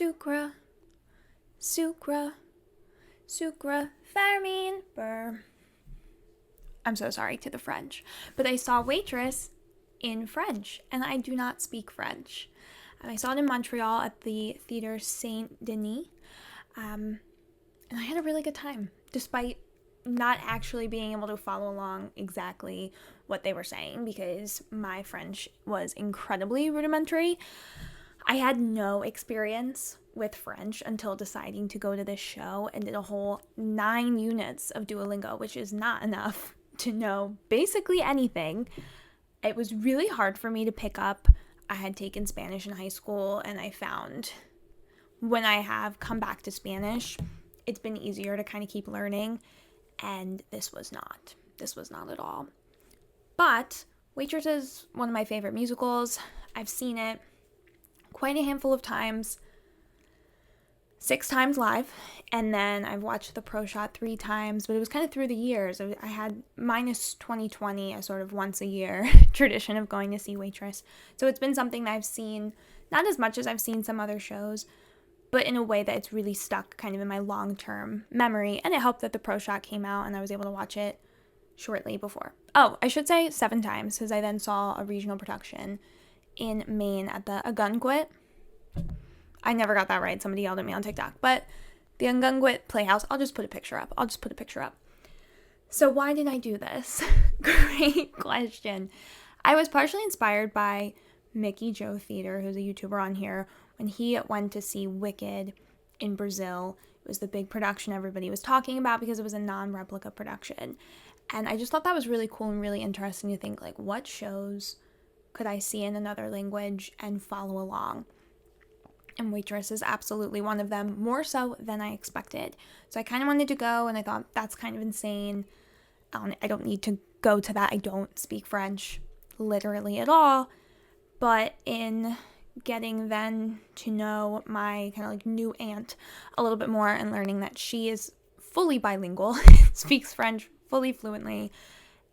Sucre, sucre, sucre, farmine, burr. I'm so sorry to the French, but I saw Waitress in French, and I do not speak French. I saw it in Montreal at the Theatre Saint Denis, and I had a really good time, despite not actually being able to follow along exactly what they were saying, because my French was incredibly rudimentary. I had no experience with French until deciding to go to this show, and did a whole 9 units of Duolingo, which is not enough to know basically anything. It was really hard for me to pick up. I had taken Spanish in high school, and I found when I have come back to Spanish, it's been easier to kind of keep learning, and this was not at all. But Waitress is one of my favorite musicals. I've seen it quite a handful of times, 6 times live, and then I've watched the pro shot 3 times, but it was kind of through the years. I had minus 2020, a sort of once a year tradition of going to see Waitress. So it's been something that I've seen, not as much as I've seen some other shows, but in a way that it's really stuck kind of in my long-term memory, and it helped that the pro shot came out and I was able to watch it shortly before. Oh, I should say 7 times, because I then saw a regional production in Maine at the Agunquit. I never got that right. Somebody yelled at me on TikTok. But the Agunquit Playhouse, I'll just put a picture up. So why did I do this? Great question. I was partially inspired by MickeyJoTheatre, who's a YouTuber on here, when he went to see Wicked in Brazil. It was the big production everybody was talking about because it was a non-replica production. And I just thought that was really cool and really interesting to think, like, what shows could I see in another language and follow along? And Waitress is absolutely one of them, more so than I expected. So I kind of wanted to go, and I thought, that's kind of insane. I don't need to go to that. I don't speak French literally at all. But in getting then to know my kind of like new aunt a little bit more, and learning that she is fully bilingual, speaks French fully fluently,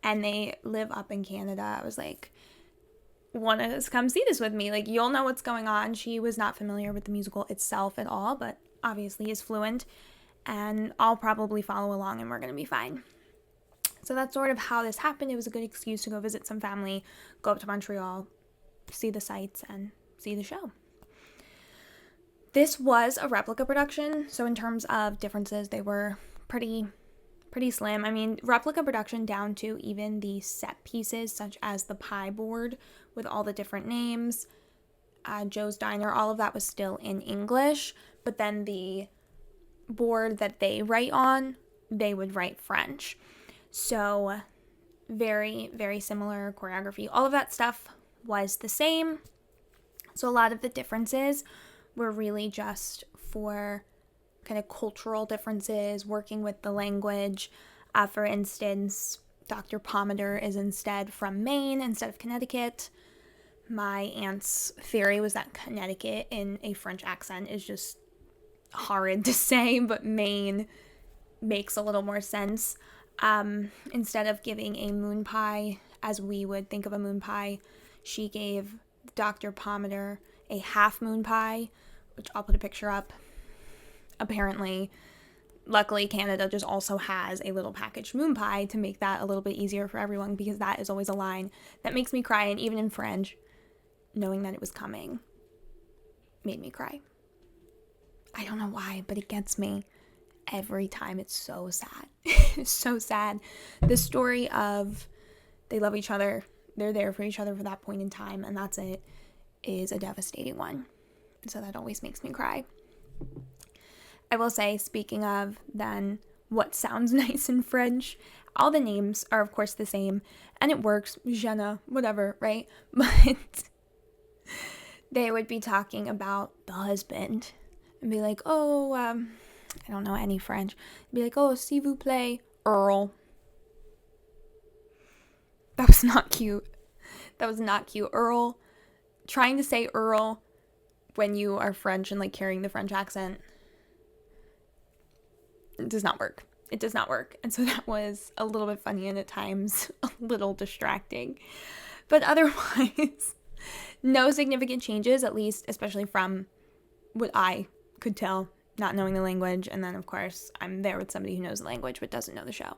and they live up in Canada, I was like, want to come see this with me? Like, you'll know what's going on. She was not familiar with the musical itself at all, but obviously is fluent, and I'll probably follow along and we're going to be fine. So that's sort of how this happened. It was a good excuse to go visit some family, go up to Montreal, see the sights, and see the show. This was a replica production, so in terms of differences, they were pretty slim. I mean, replica production down to even the set pieces, such as the pie board with all the different names, Joe's Diner, all of that was still in English, but then the board that they write on, they would write French. So very, very similar choreography. All of that stuff was the same. So a lot of the differences were really just for kind of cultural differences, working with the language. For instance, Dr. Pomander is instead from Maine instead of Connecticut. My aunt's theory was that Connecticut in a French accent is just horrid to say, but Maine makes a little more sense. Instead of giving a moon pie as we would think of a moon pie, she gave Dr. Pomander a half moon pie, which I'll put a picture up. Apparently, luckily, Canada just also has a little packaged moon pie to make that a little bit easier for everyone, because that is always a line that makes me cry, and even in French, knowing that it was coming made me cry. I don't know why, but it gets me every time. It's so sad. It's so sad. The story of they love each other, they're there for each other for that point in time, and that's it, is a devastating one. So that always makes me cry. I will say, speaking of then what sounds nice in French, all the names are of course the same, and it works, Jenna, whatever, right? But they would be talking about the husband and be like, oh, I don't know any French. Be like, oh, s'il vous plaît, Earl. That was not cute. Earl. Trying to say Earl when you are French and like carrying the French accent, it does not work. And so that was a little bit funny and at times a little distracting. But otherwise, no significant changes, at least especially from what I could tell, not knowing the language. And then, of course, I'm there with somebody who knows the language but doesn't know the show.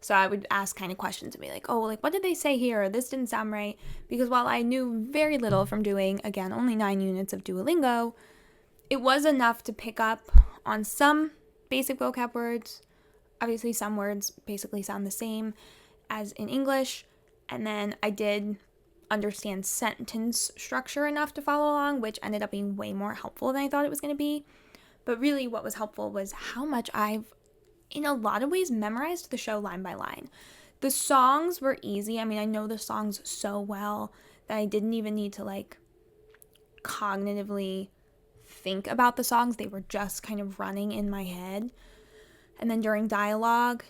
So I would ask kind of questions and be like, oh, like, what did they say here? This didn't sound right. Because while I knew very little from doing, again, only 9 units of Duolingo, it was enough to pick up on some basic vocab words. Obviously, some words basically sound the same as in English. And then I did understand sentence structure enough to follow along, which ended up being way more helpful than I thought it was going to be. But really what was helpful was how much I've, in a lot of ways, memorized the show line by line. The songs were easy. I mean, I know the songs so well that I didn't even need to, like, cognitively think about the songs. They were just kind of running in my head. And then during dialogue,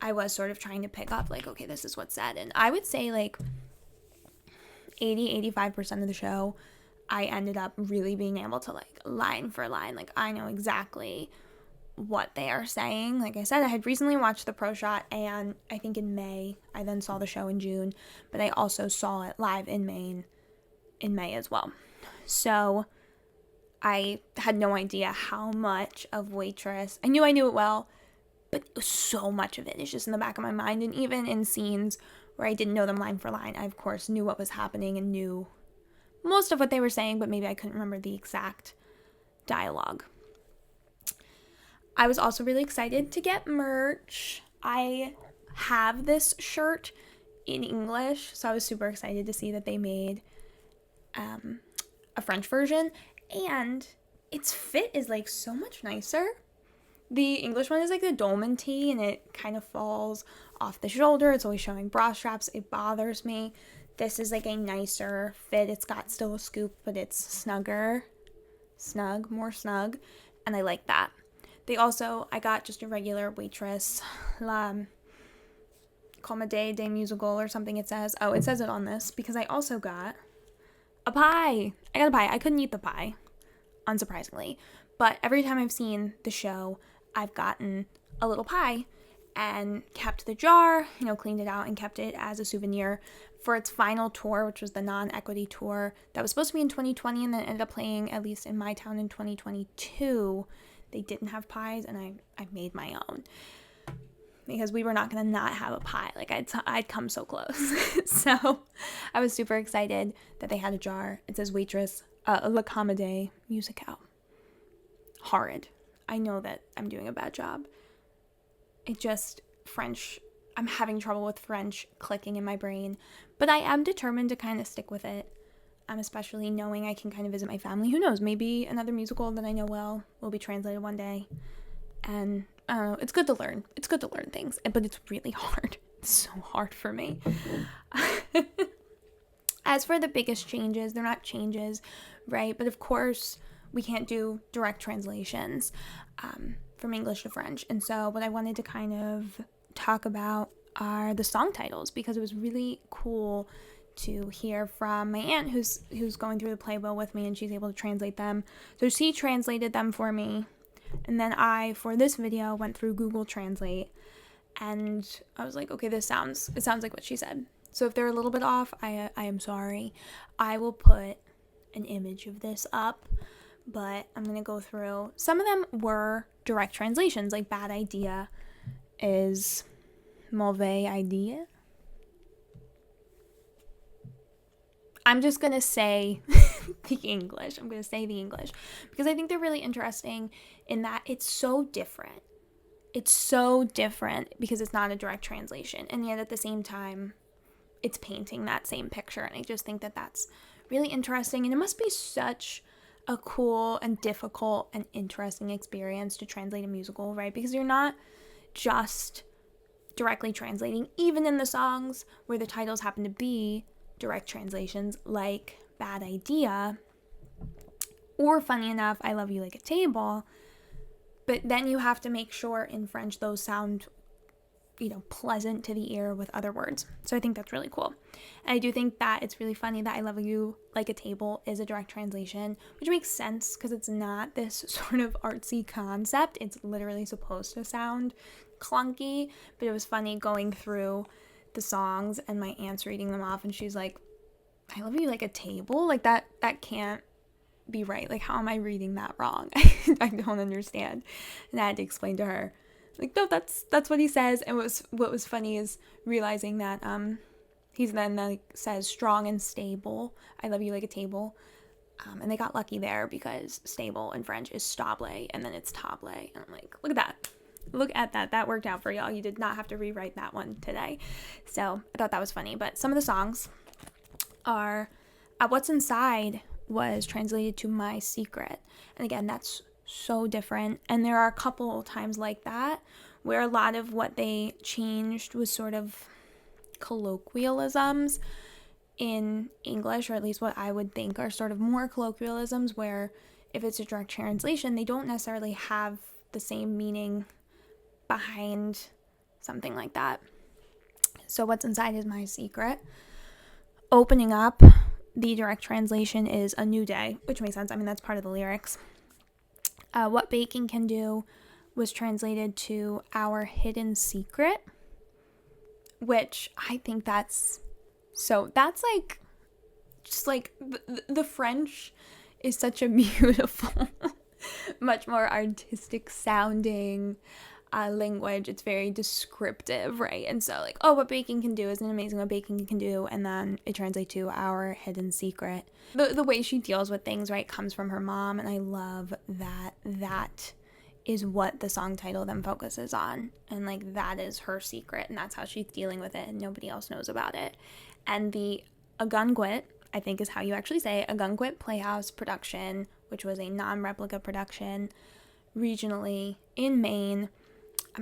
I was sort of trying to pick up, like, okay, this is what's said. And I would say, like, 85% of the show, I ended up really being able to, like, line for line, like, I know exactly what they are saying. Like I said, I had recently watched the Pro Shot, and I think in May, I then saw the show in June, but I also saw it live in Maine in May as well. So I had no idea how much of Waitress, I knew it well, but so much of it is just in the back of my mind. And even in scenes where I didn't know them line for line, I of course knew what was happening and knew most of what they were saying, but maybe I couldn't remember the exact dialogue. I was also really excited to get merch. I have this shirt in English, so I was super excited to see that they made a French version, and its fit is, like, so much nicer. The English one is, like, the dolman tee, and it kind of falls off the shoulder. It's always showing bra straps. It bothers me. This is, like, a nicer fit. It's got still a scoop, but it's more snug, and I like that. I got just a regular Waitress La Comédie des Musicaux or something it says. Oh, it says it on this, because I also got a pie. I got a pie. I couldn't eat the pie, unsurprisingly. But every time I've seen the show, I've gotten a little pie and kept the jar, cleaned it out and kept it as a souvenir for its final tour, which was the non-equity tour that was supposed to be in 2020 and then ended up playing, at least in my town, in 2022. They didn't have pies, and I made my own because we were not going to not have a pie. Like, I'd come so close. So I was super excited that they had a jar. It says Waitress, La Comédie Musicale. Horrid. I know that I'm doing a bad job. French, I'm having trouble with French clicking in my brain, but I am determined to kind of stick with it. Especially knowing I can kind of visit my family. Who knows, maybe another musical that I know well will be translated one day. And it's good to learn. It's good to learn things, but it's really hard. It's so hard for me. As for the biggest changes, they're not changes, right? But of course, we can't do direct translations from English to French. And so what I wanted to kind of talk about are the song titles, because it was really cool to hear from my aunt who's going through the playbill with me, and she's able to translate them. So she translated them for me, and then I, for this video, went through Google Translate, and I was like, okay, it sounds like what she said. So if they're a little bit off, I am sorry. I will put an image of this up, but I'm gonna go through. Some of them were direct translations, like bad idea is mauvais idea. I'm just going to say the English. I'm going to say the English because I think they're really interesting in that it's so different. It's so different because it's not a direct translation, and yet at the same time, it's painting that same picture, and I just think that that's really interesting, and it must be such a cool and difficult and interesting experience to translate a musical, right? Because you're not just directly translating, even in the songs where the titles happen to be direct translations, like Bad Idea, or funny enough, I Love You Like a Table, but then you have to make sure in French those sound, pleasant to the ear with other words. So I think that's really cool. And I do think that it's really funny that I Love You Like a Table is a direct translation, which makes sense because it's not this sort of artsy concept. It's literally supposed to sound clunky, but it was funny going through the songs and my aunt's reading them off, and she's like, I love you like a table? Like that can't be right? Like, how am I reading that wrong? I don't understand. And I had to explain to her, like, no, that's what he says. And what was funny is realizing that he's then like says strong and stable. I love you like a table. And they got lucky there because stable in French is stable, and then it's table. And I'm like, look at that. Look at that. That worked out for y'all. You did not have to rewrite that one today. So I thought that was funny. But some of the songs are What's Inside was translated to My Secret. And again, that's so different. And there are a couple times like that where a lot of what they changed was sort of colloquialisms in English, or at least what I would think are sort of more colloquialisms, where if it's a direct translation, they don't necessarily have the same meaning behind something like that. So What's Inside is My Secret. Opening Up, the direct translation is A New Day, which makes sense. I mean, that's part of the lyrics. What Baking Can Do was translated to Our Hidden Secret, which I think that's like, just like the French is such a beautiful, much more artistic sounding language. It's very descriptive, right? And so like, oh, what baking can do isn't amazing, what baking can do, and then it translates to Our Hidden Secret. The way she deals with things, right, comes from her mom, and I love that is what the song title then focuses on, and like that is her secret, and that's how she's dealing with it, and nobody else knows about it. And the Agunquit, I think is how you actually say it, Agunquit Playhouse production, which was a non-replica production regionally in Maine,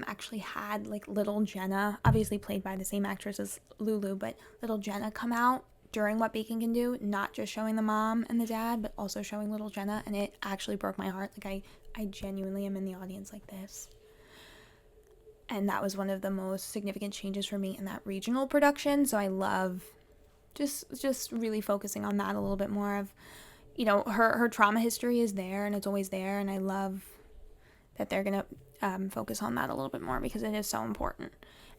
actually had like Little Jenna, obviously played by the same actress as Lulu, but Little Jenna come out during What Baking Can Do, not just showing the mom and the dad, but also showing Little Jenna, and it actually broke my heart. Like I genuinely am in the audience like this. And that was one of the most significant changes for me in that regional production. So I love just really focusing on that a little bit more of, you know, her trauma history is there and it's always there. And I love that they're going to focus on that a little bit more because it is so important.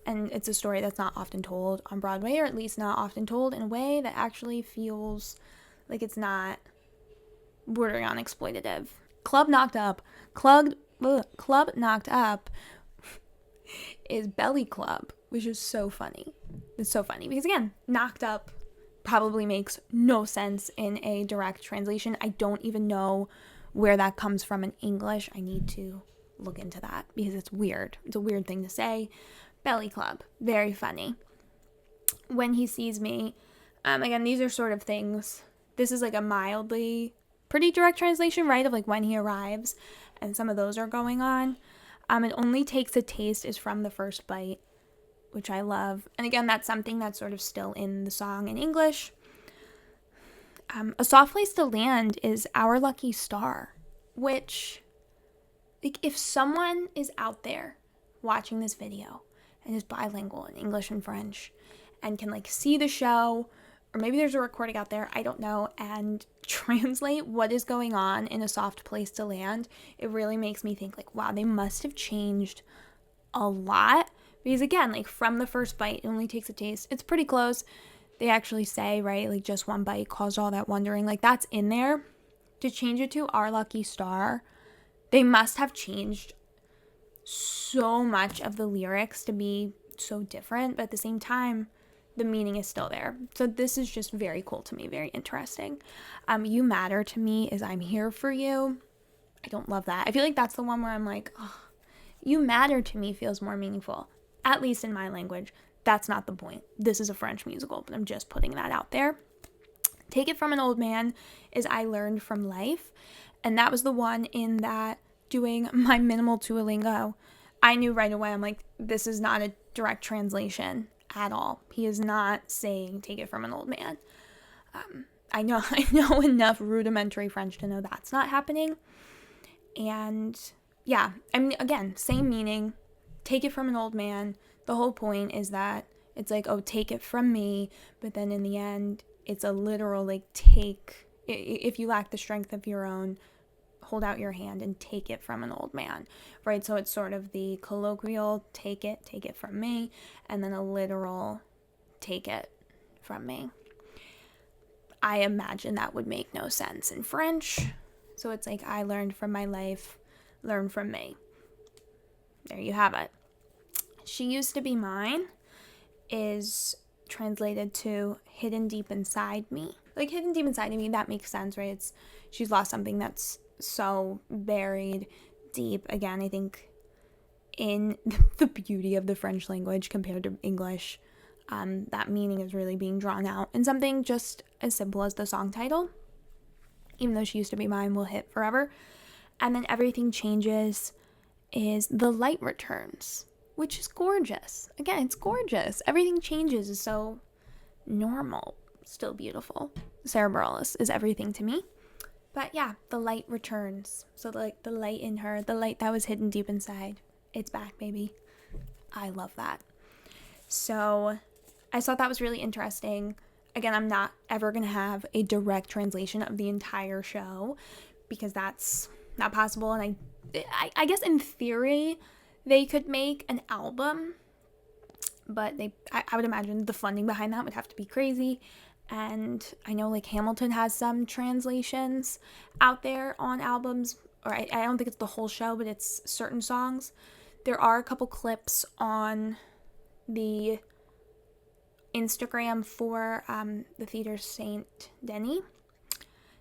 And it's a story that's not often told on Broadway, or at least not often told in a way that actually feels like it's not bordering on exploitative. Club Knocked Up is Belly Club, which is so funny. It's so funny because, again, knocked up probably makes no sense in a direct translation. I don't even know where that comes from in English. I need to look into that because it's weird. It's a weird thing to say. Belly Club, very funny. When He Sees Me, again, these are sort of things. This is like a mildly pretty direct translation, right, of like When He Arrives, and some of those are going on. It Only Takes a Taste is From the First Bite, which I love. And again, that's something that's sort of still in the song in English. A Soft Place to Land is Our Lucky Star, which, like, if someone is out there watching this video and is bilingual in English and French and can like see the show, or maybe there's a recording out there, I don't know, and translate what is going on in A Soft Place to Land, it really makes me think like, wow, they must have changed a lot. Because again, like From the First Bite, It Only Takes a Taste, it's pretty close. They actually say, right, like just one bite caused all that wondering, like that's in there. To change it to Our Lucky Star, they must have changed so much of the lyrics to be so different, but at the same time the meaning is still there. So this is just very cool to me, very interesting. You Matter to Me is I'm Here for You. I don't love that. I feel like that's the one where I'm like, oh, You Matter to Me feels more meaningful, at least in my language. That's not the point. This is a French musical, but I'm just putting that out there. Take It From an Old Man is I Learned From Life, and that was the one in that doing my minimal Duolingo, I knew right away, I'm like, this is not a direct translation at all. He is not saying take it from an old man. I know enough rudimentary French to know that's not happening. And yeah, I mean, again, same meaning, take it from an old man. The whole point is that it's like, oh, take it from me, but then in the end, it's a literal, like, take, if you lack the strength of your own, hold out your hand and take it from an old man, right? So it's sort of the colloquial take it from me, and then a literal take it from me. I imagine that would make no sense in French. So it's like, I learned from my life, learn from me. There you have it. She Used to Be Mine is translated to hidden deep inside me. Like, hidden deep inside of me, that makes sense, right? She's lost something that's so buried deep. Again, I think in the beauty of the French language compared to English, that meaning is really being drawn out in something just as simple as the song title. Even though She Used to Be Mine will hit forever. And then Everything Changes is The Light Returns, which is gorgeous. Again, it's gorgeous. Everything Changes is so normal, still beautiful. Sarah Bareilles is everything to me. But yeah, The Light Returns. So like the light in her, the light that was hidden deep inside, it's back, baby. I love that. So I thought that was really interesting. Again, I'm not ever going to have a direct translation of the entire show because that's not possible. And I guess in theory, they could make an album, but I would imagine the funding behind that would have to be crazy. And I know like Hamilton has some translations out there on albums, or I don't think it's the whole show, but it's certain songs. There are a couple clips on the Instagram for the Theatre Saint Denis,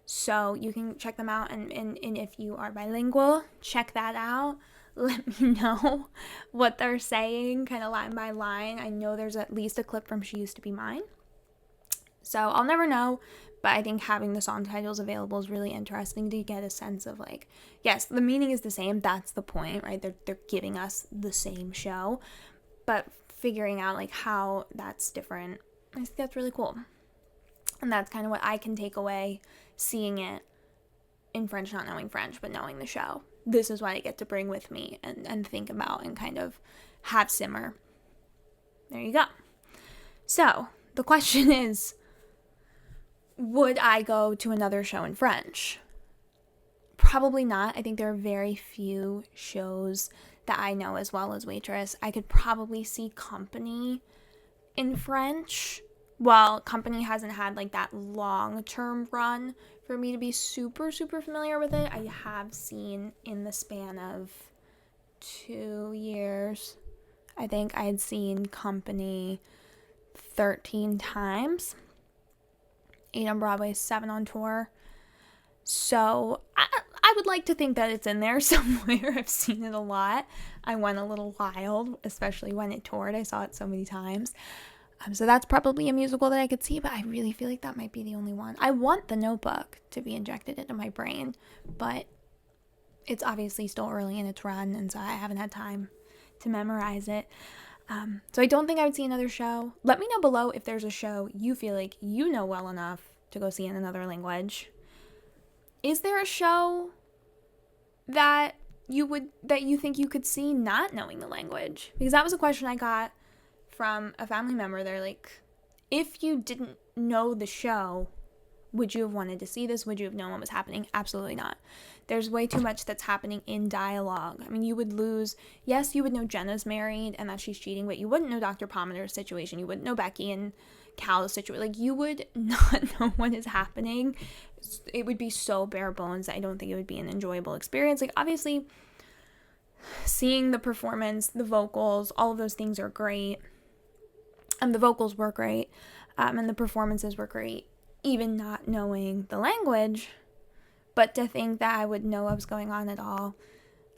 so you can check them out, and if you are bilingual, check that out. Let me know what they're saying, kind of line by line. I know there's at least a clip from She Used to Be Mine, so I'll never know, but I think having the song titles available is really interesting to get a sense of like, yes, the meaning is the same, that's the point, right? They're giving us the same show, but figuring out like how that's different, I think that's really cool. And that's kind of what I can take away seeing it in French, not knowing French, but knowing the show. This is what I get to bring with me and think about and kind of have simmer. There you go. So the question is, would I go to another show in French? Probably not. I think there are very few shows that I know as well as Waitress. I could probably see Company in French. While Company hasn't had like that long-term run for me to be super, super familiar with it, I have seen in the span of 2 years, I think I had seen Company 13 times. 8 on Broadway, 7 on tour. So I would like to think that it's in there somewhere. I've seen it a lot. I went a little wild, especially when it toured. I saw it so many times. So that's probably a musical that I could see, but I really feel like that might be the only one. I want The Notebook to be injected into my brain, but it's obviously still early in its run, and so I haven't had time to memorize it. So I don't think I would see another show. Let me know below if there's a show you feel like you know well enough to go see in another language. Is there a show that you think you could see not knowing the language? Because that was a question I got from a family member. They're like, if you didn't know the show, would you have wanted to see this? Would you have known what was happening? Absolutely not. There's way too much that's happening in dialogue. I mean, you would lose, yes, you would know Jenna's married and that she's cheating, but you wouldn't know Dr. Pomader's situation. You wouldn't know Becky and Cal's situation. Like, you would not know what is happening. It would be so bare bones that I don't think it would be an enjoyable experience. Like, obviously, seeing the performance, the vocals, all of those things are great. The vocals were great, and the performances were great, even not knowing the language. But to think that I would know what was going on at all,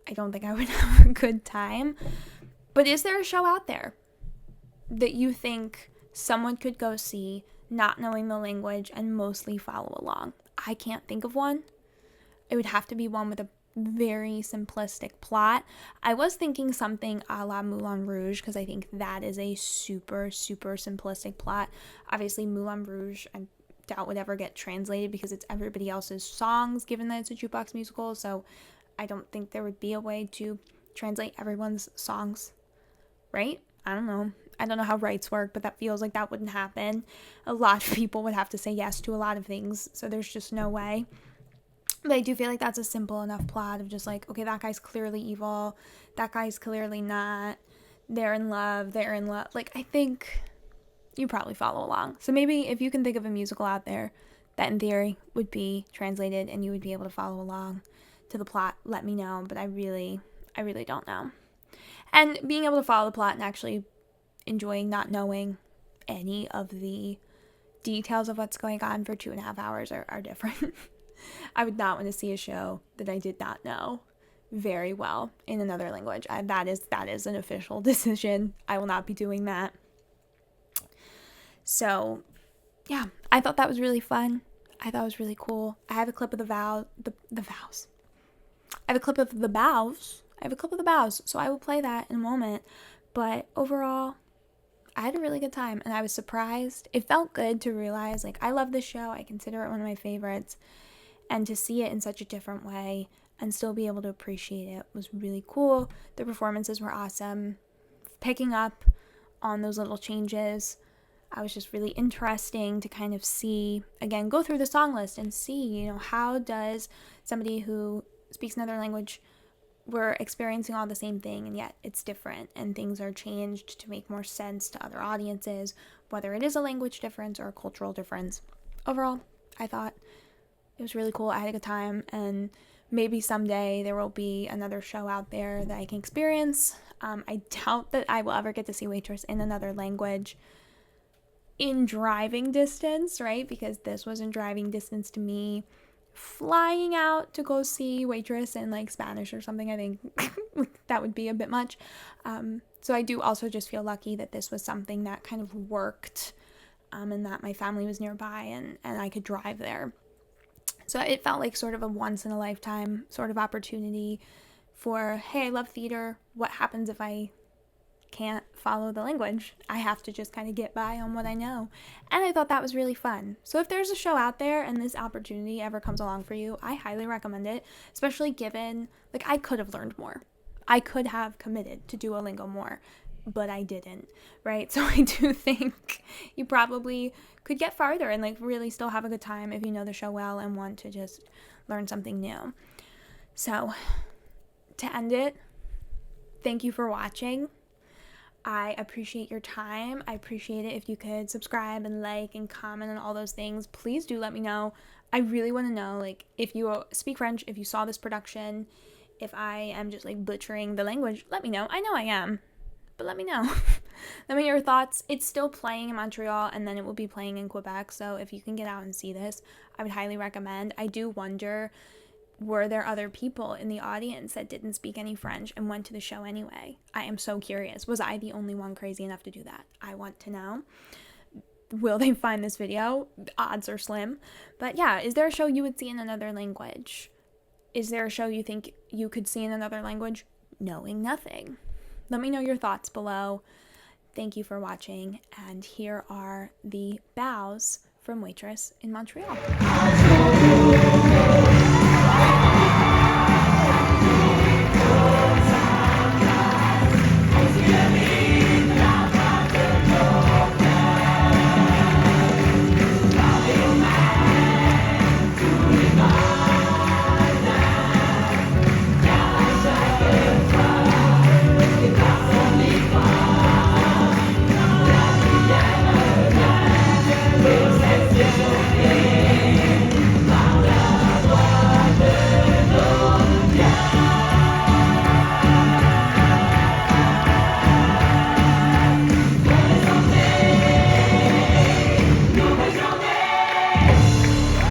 I don't think I would have a good time. But is there a show out there that you think someone could go see, not knowing the language, and mostly follow along? I can't think of one. It would have to be one with a very simplistic plot. I was thinking something a la Moulin Rouge, because I think that is a super, super simplistic plot. Obviously, Moulin Rouge, I doubt would ever get translated because it's everybody else's songs, given that it's a jukebox musical, so I don't think there would be a way to translate everyone's songs, right? I don't know how rights work, but that feels like that wouldn't happen. A lot of people would have to say yes to a lot of things, so there's just no way. But I do feel like that's a simple enough plot of just like, okay, that guy's clearly evil, that guy's clearly not, they're in love. Like, I think you probably follow along. So maybe if you can think of a musical out there that in theory would be translated and you would be able to follow along to the plot, let me know. But I really don't know. And being able to follow the plot and actually enjoying not knowing any of the details of what's going on for 2.5 hours are different. I would not want to see a show that I did not know very well in another language. That is an official decision. I will not be doing that. So, yeah, I thought that was really fun. I thought it was really cool. I have a clip of the vows. I have a clip of the bows. So I will play that in a moment. But overall, I had a really good time, and I was surprised. It felt good to realize, like, I love this show. I consider it one of my favorites. And to see it in such a different way and still be able to appreciate it was really cool. The performances were awesome. Picking up on those little changes, I was just really interesting to kind of see, again, go through the song list and see, how does somebody who speaks another language, we're experiencing all the same thing, and yet it's different, and things are changed to make more sense to other audiences, whether it is a language difference or a cultural difference. Overall, I thought it was really cool. I had a good time, and maybe someday there will be another show out there that I can experience. I doubt that I will ever get to see Waitress in another language in driving distance, right? Because this was in driving distance to me. Flying out to go see Waitress in like Spanish or something, I think that would be a bit much. So I do also just feel lucky that this was something that kind of worked, and that my family was nearby and I could drive there. So it felt like sort of a once in a lifetime sort of opportunity for, hey, I love theater. What happens if I can't follow the language? I have to just kind of get by on what I know. And I thought that was really fun. So if there's a show out there and this opportunity ever comes along for you, I highly recommend it, especially given, like, I could have learned more. I could have committed to Duolingo more, but I didn't, right? So I do think you probably could get farther and like really still have a good time if you know the show well and want to just learn something new. So to end it, thank you for watching. I appreciate your time. I appreciate it if you could subscribe and like and comment and all those things. Please do let me know. I really want to know, like, if you speak French, if you saw this production, if I am just like butchering the language, let me know. I know I am, but let me know. Let me know your thoughts. It's still playing in Montreal, and then it will be playing in Quebec, so if you can get out and see this, I would highly recommend. I do wonder, were there other people in the audience that didn't speak any French and went to the show anyway? I am so curious. Was I the only one crazy enough to do that? I want to know. Will they find this video? Odds are slim. But yeah, is there a show you would see in another language? Is there a show you think you could see in another language? Knowing nothing. Let me know your thoughts below. Thank you for watching, and here are the bows from Waitress in Montreal.